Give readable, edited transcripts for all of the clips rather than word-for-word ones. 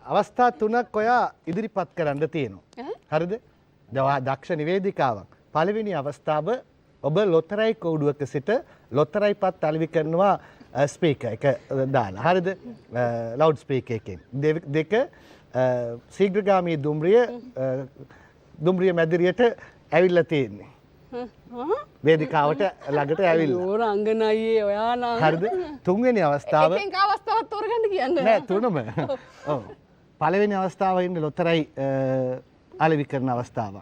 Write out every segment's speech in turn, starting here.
අවස්ථා 3ක් ඔයා ඉදිරිපත් කරන්න තියෙනවා. හරිද? දක්ෂ නිවේදිකාවක්. පළවෙනි අවස්ථාව ඔබ ලොතරැයි කෝඩුවක සිට ලොතරැයි පත් අලෙවි කරනවා ස්පීකර් එක දාලා. හරිද? ලවුඩ් ස්පීකර් එකෙන්. දෙක ශීඝ්‍රගාමී දුම්රිය මැදිරියට ඇවිල්ලා තියෙන්නේ. වේදිකාවට ළඟට ඇවිල්ලා. ඕ රංගනයියේ ඔයා නම්. හරිද? තුන්වෙනි අවස්ථාව. එකෙන් අවස්ථාවක් තෝරගන්න කියන්නේ. නෑ තුනම. ඔව්. පළවෙනි අවස්ථාව ඉන්නේ ලොතරැයි අලෙවි කරන අවස්ථාව.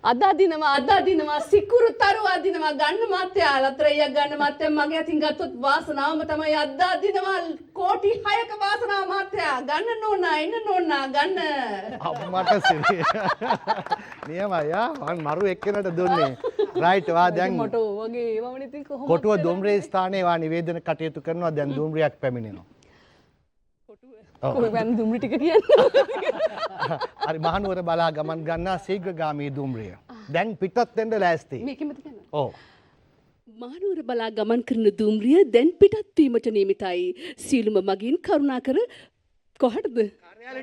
අද දිනවා සිකුරුතරු අදිනවා ගන්න මාත්‍යා ලතරයියක් ගන්න මාත්‍යා මගේ අතින් ගත්තොත් වාසනාවම තමයි අද දිනවා කෝටි 6ක වාසනාව මාත්‍යා ගන්න නෝනා එන්න නෝනා ගන්න අම්මට සිරි නියමයි මම මරු එක්කෙනට දුන්නේ රයිට් වා දැන් මට වගේ ඒවම ඉතින් කොහොමද කොටුව දුම්රිය ස්ථානයේ වා නිවේදන කටයුතු කරනවා දැන් දුම්රියක් පැමිණෙනවා කොහේ වැන් දුම්රි ටික කියන්නේ හරි මහනුවර බලා ගමන් ගන්නා ශීඝ්‍රගාමී දුම්රිය දැන් පිටත් වෙන්න ලෑස්ති මේකෙමද කියන්නේ ඔව් මහනුවර බලා ගමන් කරන දුම්රිය දැන් පිටත් වීමට නියමිතයි සීලුම මගින් කරුණාකර කොහටද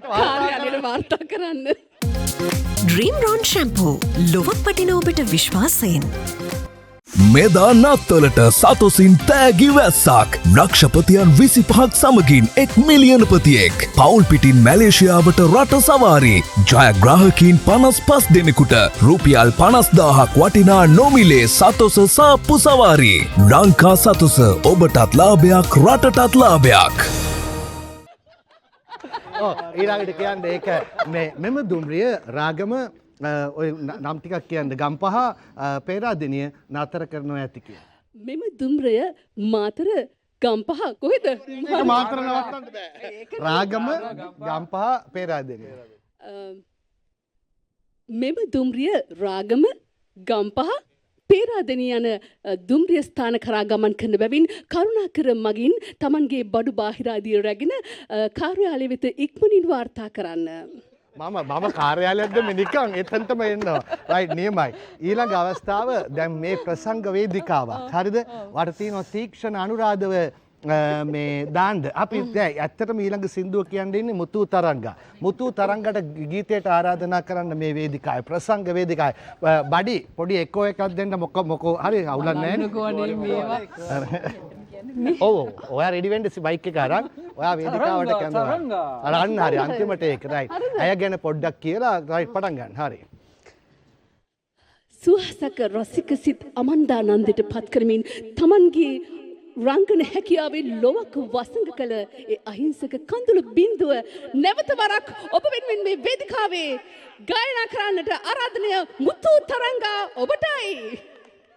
කාර්යාලයට වාර්තා කරන්න ඩ්‍රීම් රෝන් ෂැම්පූ ලොවක් පටින ඔබට විශ්වාසයෙන් මෙදා නත්තලට සතොසින් තෑගි වැස්සක් ලක්ෂපතියන් 25ක් සමගින් 1 මිලියනපතියෙක් පවුල් පිටින් මැලේසියාවට රට සවාරී ජයග්‍රාහකීන් 55 දෙනෙකුට රුපියල් 50000ක් වටිනා නොමිලේ සතොස සාප්පු සවාරී ලංකා සතොස ඔබටත් ලාභයක් රටටත් ලාභයක් ඊළඟට කියන්නේ ඒක මෙම දුම්රිය රාගම ඔය නම් ටිකක් කියන්න ගම්පහ පේරාදෙනිය නතර කරනවා ඇති කියලා. මෙම දුම්රිය මාතර ගම්පහ කොහෙද? මාතර නවත්තන්න බෑ. රාගම ගම්පහ පේරාදෙනිය. මෙම දුම්රිය රාගම ගම්පහ පේරාදෙනිය යන දුම්රිය ස්ථාන කරා ගමන් කරන බැවින් කරුණාකර මගින් Tamanගේ බඩු බාහිර ආදිය රැගෙන කාර්යාලය වෙත ඉක්මනින් වාර්තා කරන්න. මම කාර්යාලයක්ද මේ නිකන් එතනටම එන්නවා. රයිට් නියමයි. ඊළඟ අවස්ථාව දැන් මේ ප්‍රසංග වේදිකාවක්. හරිද? වට තියෙනවා තීක්ෂණ අනුරාධව මේ දාන්න. අපි දැන් ඇත්තටම ඊළඟ සින්දුව කියන්නේ ඉන්නේ මුතු තරංගා. මුතු තරංගට ගීතයට ආරාධනා කරන්න මේ වේදිකාවේ ප්‍රසංග වේදිකාවේ බඩි පොඩි එකෝ එකක් දෙන්න මොකෝ හරි අවුලක් නැහැ ඔව් ඔයා රෙඩි වෙන්න බයික් එක අරන් ඔයා වේදිකාවට කැඳවන්න. අරන් හරි අන්තිමට ඒක රයිට්. අය ගැන පොඩ්ඩක් කියලා රයිට් පටන් ගන්න. හරි. සුහසක රසික සිත් අමන්දානන්දයට පත් කරමින් Tamanගේ රංගන හැකියාවේ ලොවක වසඟ කළ ඒ අහිංසක කඳුළු බිඳුව නැවත වරක් ඔබ වෙනුවෙන් මේ වේදිකාවේ ගායනා කරන්නට ආරාධනය මුතු තරංගා ඔබටයි.